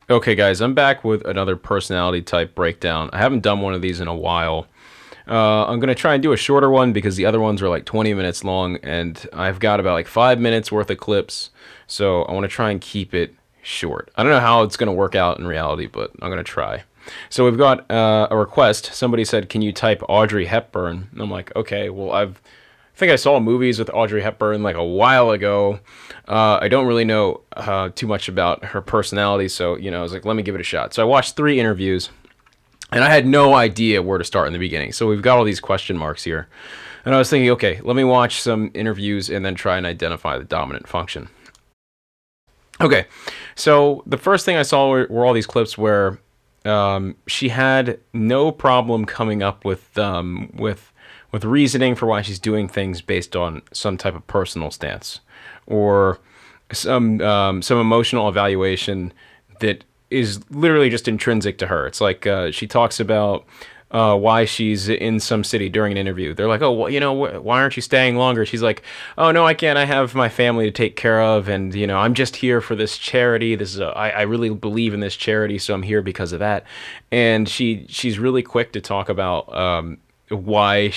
Okay, guys, I'm back with another personality type breakdown. I haven't done one of these in a while. I'm going to try and do a shorter one because the other ones are like 20 minutes long, and I've got about like 5 minutes worth of clips, so I want to try and keep it short. I don't know how it's going to work out in reality, but I'm going to try. So we've got a request. Somebody said, "Can you type Audrey Hepburn?" And I'm like, okay, well, I think I saw movies with Audrey Hepburn like a while ago. I don't really know too much about her personality, so I was like, let me give it a shot. So I watched 3 interviews, and I had no idea where to start in the beginning. So we've got all these question marks here, and I was thinking, okay, let me watch some interviews and then try and identify the dominant function. Okay, so the first thing I saw were all these clips where she had no problem coming up with reasoning for why she's doing things based on some type of personal stance or some emotional evaluation that is literally just intrinsic to her. It's like she talks about why she's in some city during an interview. They're like, "Oh, well, why aren't you staying longer?" She's like, "Oh no, I can't. I have my family to take care of, and I'm just here for this charity. I really believe in this charity, so I'm here because of that." And she's really quick to talk about why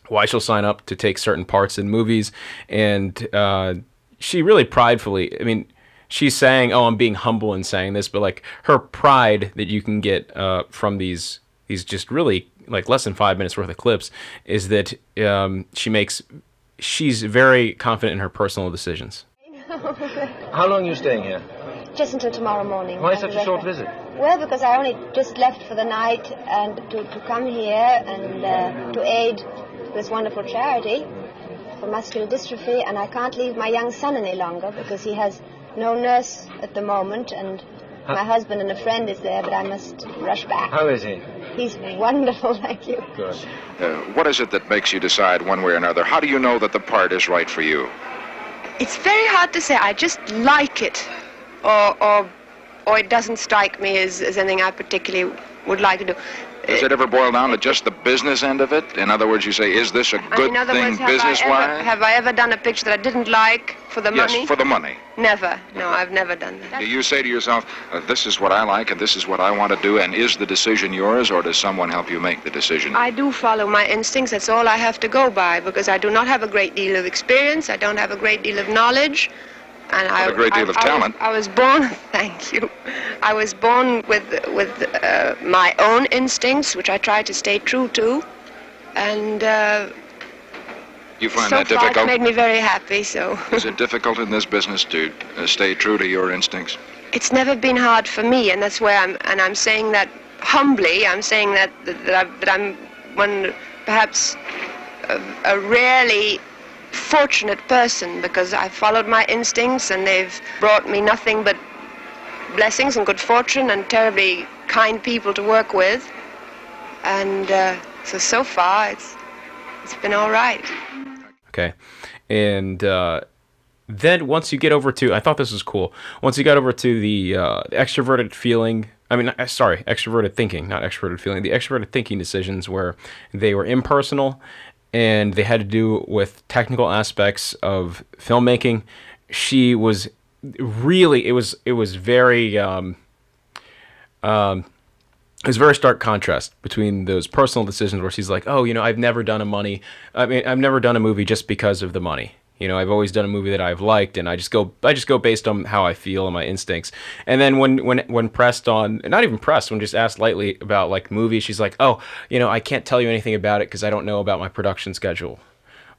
why she'll sign up to take certain parts in movies, and she really pridefully. I mean, she's saying, "Oh, I'm being humble in saying this," but like her pride that you can get from these just really like less than 5 minutes worth of clips is that she's very confident in her personal decisions. How long are you staying here? Just until tomorrow morning. Why such a short visit? Well, because I only just left for the night and to come here and to aid this wonderful charity for muscular dystrophy, and I can't leave my young son any longer because he has no nurse at the moment, and my husband and a friend is there, but I must rush back. How is he? He's wonderful, thank you. Good. What is it that makes you decide one way or another? How do you know that the part is right for you? It's very hard to say. I just like it, or it doesn't strike me as anything I particularly would like to do. Does it ever boil down to just the business end of it? In other words, you say, is this a good in other thing words, business-wise? have I ever done a picture that I didn't like for the money? Yes, for the money. Never. No, I've never done that. Do you say to yourself, this is what I like and this is what I want to do, and is the decision yours, or does someone help you make the decision? I do follow my instincts. That's all I have to go by, because I do not have a great deal of experience. I don't have a great deal of knowledge. And a great deal of talent. I was born, thank you. I was born with my own instincts, which I try to stay true to, and you find so that far difficult? It's made me very happy. So Is it difficult in this business to stay true to your instincts? it's never been hard for me, and that's where I'm saying that humbly. I'm saying that I'm one, perhaps a rarely fortunate person, because I followed my instincts and they've brought me nothing but blessings and good fortune and terribly kind people to work with, and so far it's been all right. Okay, and then once you get over to, I thought this was cool. Once you got over to the extroverted feeling. I mean, sorry, extroverted thinking, not extroverted feeling. The extroverted thinking decisions where they were impersonal and they had to do with technical aspects of filmmaking. She was really, it was very, it was very stark contrast between those personal decisions where she's like, oh, I've never done I've never done a movie just because of the money. I've always done a movie that I've liked, and I just go based on how I feel and my instincts. And then when pressed on, not even pressed, when just asked lightly about like movies, she's like, oh, I can't tell you anything about it because I don't know about my production schedule.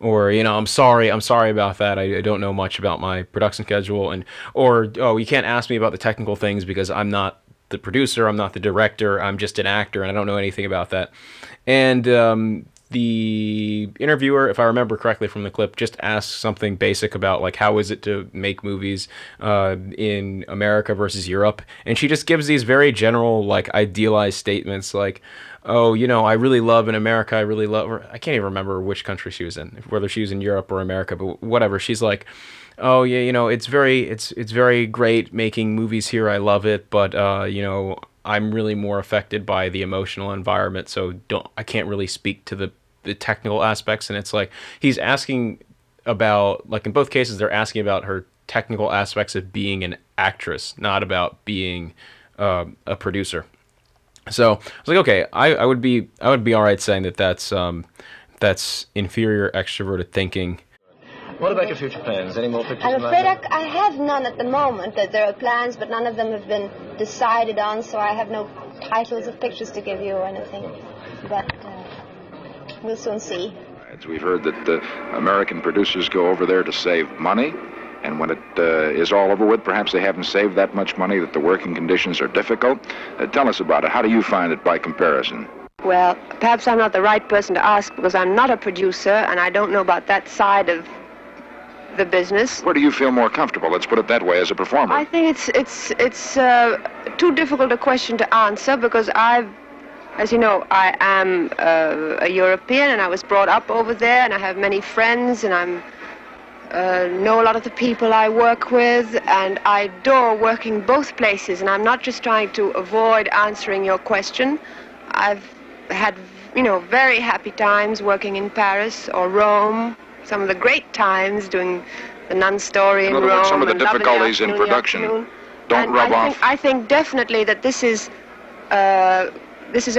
Or, I'm sorry about that. I don't know much about my production schedule. Or, oh, you can't ask me about the technical things because I'm not the producer, I'm not the director, I'm just an actor, and I don't know anything about that. And the interviewer, if I remember correctly from the clip, just asked something basic about like how is it to make movies in America versus Europe, and she just gives these very general like idealized statements like, oh, I really love in America, I really love, or I can't even remember which country she was in, whether she was in Europe or America, but whatever. She's like, oh yeah, it's very great making movies here, I love it, but I'm really more affected by the emotional environment, so I can't really speak to the technical aspects. And it's like he's asking about, like in both cases, they're asking about her technical aspects of being actress, not about being a producer. So I was like, okay, I would be all right saying that that's inferior extroverted thinking. What about your future plans? Any more pictures? I'm afraid I have none at the moment. That there are plans, but none of them have been decided on, so I have no titles of pictures to give you or anything. But we'll soon see. We've heard that American producers go over there to save money, and when it is all over with, perhaps they haven't saved that much money, that the working conditions are difficult. Tell us about it. How do you find it by comparison? Well, perhaps I'm not the right person to ask because I'm not a producer and I don't know about that side of the business. Where do you feel more comfortable? Let's put it that way, as a performer. I think it's too difficult a question to answer because as you know, I am a European and I was brought up over there and I have many friends and I know a lot of the people I work with and I adore working both places, and I'm not just trying to avoid answering your question. I've had, very happy times working in Paris or Rome, some of the great times doing the nun story in other Rome. words, some of the difficulties in production don't rub off. I think definitely that this is a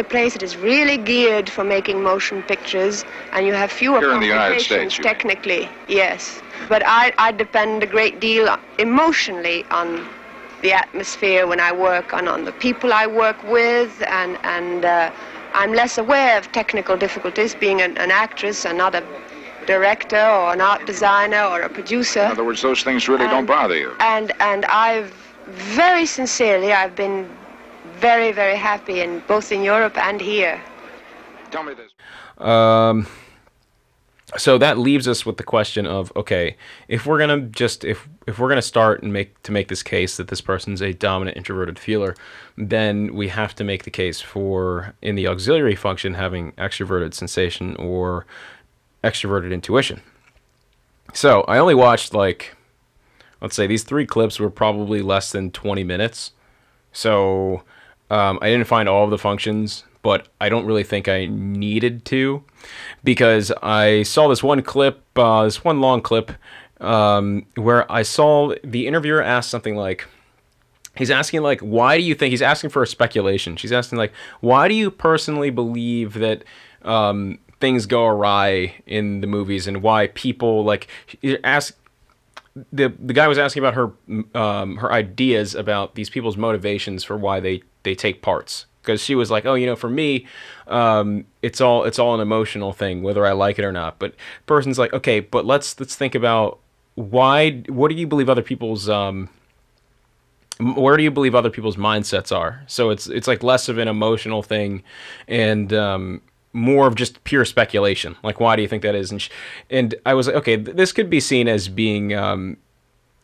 place that is really geared for making motion pictures, and you have fewer Here in the United complications States, technically, yes. But I depend a great deal emotionally on the atmosphere when I work, on the people I work with, and I'm less aware of technical difficulties being an actress and not a director or an art designer or a producer. In other words, those things really don't bother you. And I've very sincerely, I've been very, very happy both in Europe and here. Tell me this. So that leaves us with the question of, okay, if we're gonna start and make this case that this person's a dominant introverted feeler, then we have to make the case for, in the auxiliary function, having extroverted sensation or extroverted intuition. So I only watched, let's say these 3 clips were probably less than 20 minutes. So I didn't find all of the functions, but I don't really think I needed to, because I saw this one clip, this one long clip, where I saw the interviewer ask something like, he's asking why do you think, he's asking for a speculation. She's asking why do you personally believe that things go awry in the movies, and why people the guy was asking about her ideas about these people's motivations for why they take parts, because she was like, for me, it's all an emotional thing, whether I like it or not. But person's like, okay, but let's think about what do you believe other people's where do you believe other people's mindsets are? So it's less of an emotional thing and more of just pure speculation. Why do you think that is? And I was like, okay, this could be seen as being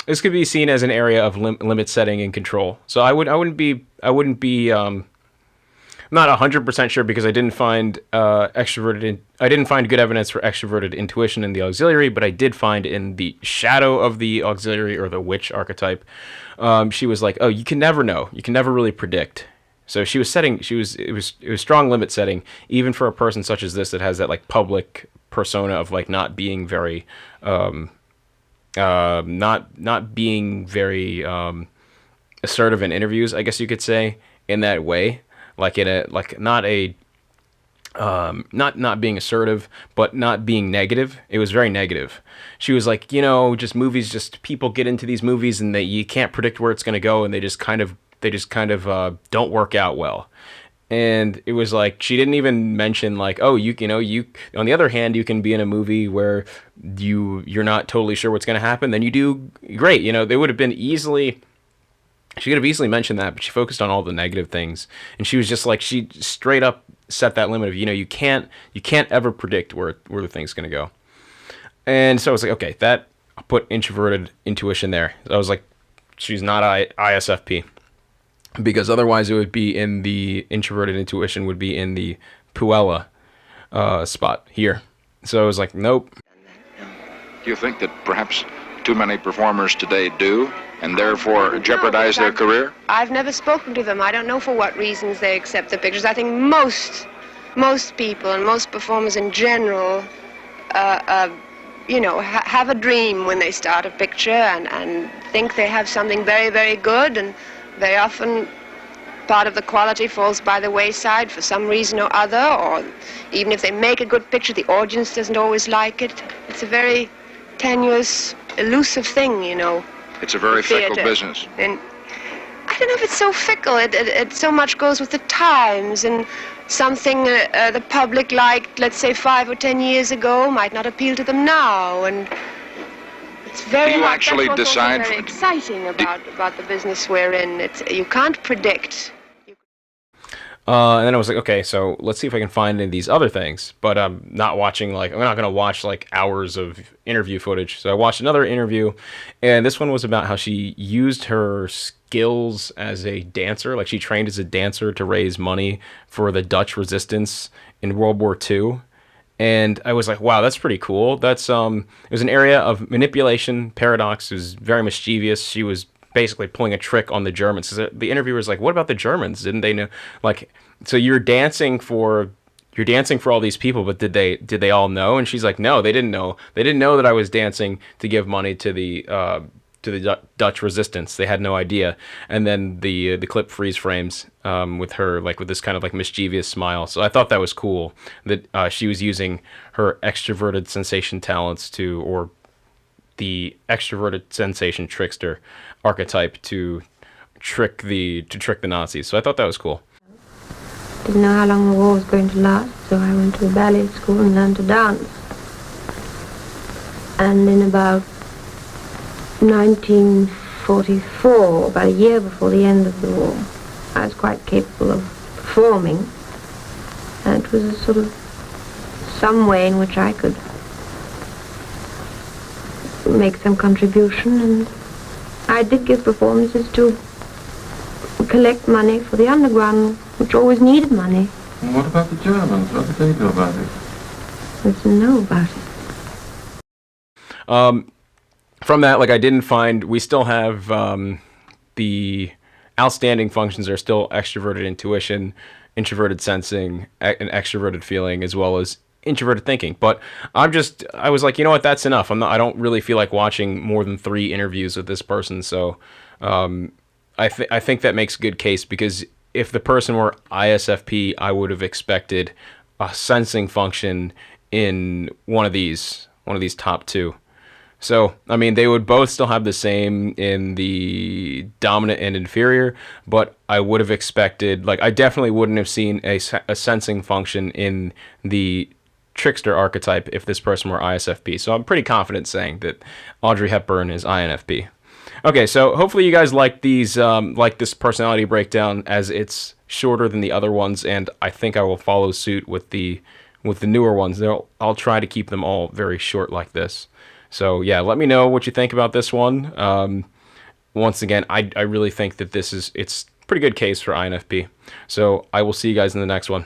this could be seen as an area of limit setting and control. So I wouldn't be not 100% sure, because I didn't find I didn't find good evidence for extroverted intuition in the auxiliary, but I did find in the shadow of the auxiliary, or the witch archetype, she was like, oh, you can never know, you can never really predict. So she was setting, it was strong limit setting, even for a person such as this that has that public persona of not being very not being very assertive in interviews, I guess you could say, in that way. Not being assertive, but not being negative. It was very negative. She was like, just movies, just people get into these movies and you can't predict where it's going to go, and they just kind of don't work out well. And it was she didn't even mention you on the other hand, you can be in a movie where you're not totally sure what's going to happen, then you do great. They would have been she could have easily mentioned that, but she focused on all the negative things. And she was just she straight up set that limit of, you can't ever predict where the thing's going to go. And so I was like, okay, that, I'll put introverted intuition there. I was like, she's not ISFP, because otherwise it would be in the introverted intuition would be in the Puella spot here. So I was like, nope. Do you think that perhaps too many performers today do, and therefore jeopardize their career? I've never spoken to them. I don't know for what reasons they accept the pictures. I think most people and most performers in general, have a dream when they start a picture and think they have something very, very good, and very often part of the quality falls by the wayside for some reason or other, or even if they make a good picture, the audience doesn't always like it. It's a very tenuous, elusive thing, you know. It's a very fickle business. And I don't know if it's so fickle. It so much goes with the times, and something the public liked, let's say, 5 or 10 years ago might not appeal to them now, and it's very Do you hard. actually That's what's decide also very exciting about the business we're in. You can't predict. And then I was like, okay, so let's see if I can find any of these other things. But I'm not going to watch like hours of interview footage. So I watched another interview, and this one was about how she used her skills as a dancer. Like she trained as a dancer to raise money for the Dutch resistance in World War II. And I was like, wow, that's pretty cool. It was an area of manipulation, paradox. It was very mischievous. She was basically pulling a trick on the Germans. Because the interviewer was like, what about the Germans? Didn't they know? Like, so you're dancing for all these people, but did they all know? And she's like, no, they didn't know. They didn't know that I was dancing to give money to the Dutch resistance. They had no idea. And then the clip freeze frames with her like with this kind of like mischievous smile. So I thought that was cool that she was using her extroverted sensation talents or the extroverted sensation trickster archetype to trick the Nazis. So I thought that was cool. Didn't know how long the war was going to last, so I went to a ballet school and learned to dance. And in about 1944, about a year before the end of the war, I was quite capable of performing, and it was a sort of some way in which I could make some contribution, and I did give performances to collect money for the underground, which always needed money. And what about the Germans? What did they do about it? I didn't know about it. From that, like I didn't find, we still have the outstanding functions are still extroverted intuition, introverted sensing, and extroverted feeling, as well as introverted thinking. But I was like, you know what, that's enough. I don't really feel like watching more than 3 interviews with this person. So I think that makes a good case, because if the person were ISFP, I would have expected a sensing function in one of these top 2. So, I mean, they would both still have the same in the dominant and inferior, but I would have expected, like, I definitely wouldn't have seen a sensing function in the trickster archetype if this person were ISFP. So I'm pretty confident saying that Audrey Hepburn is INFP. Okay, so hopefully you guys like these, like this personality breakdown, as it's shorter than the other ones, and I think I will follow suit with the newer ones. I'll try to keep them all very short like this. So yeah, let me know what you think about this one. Once again, I really think that it's a pretty good case for INFP. So I will see you guys in the next one.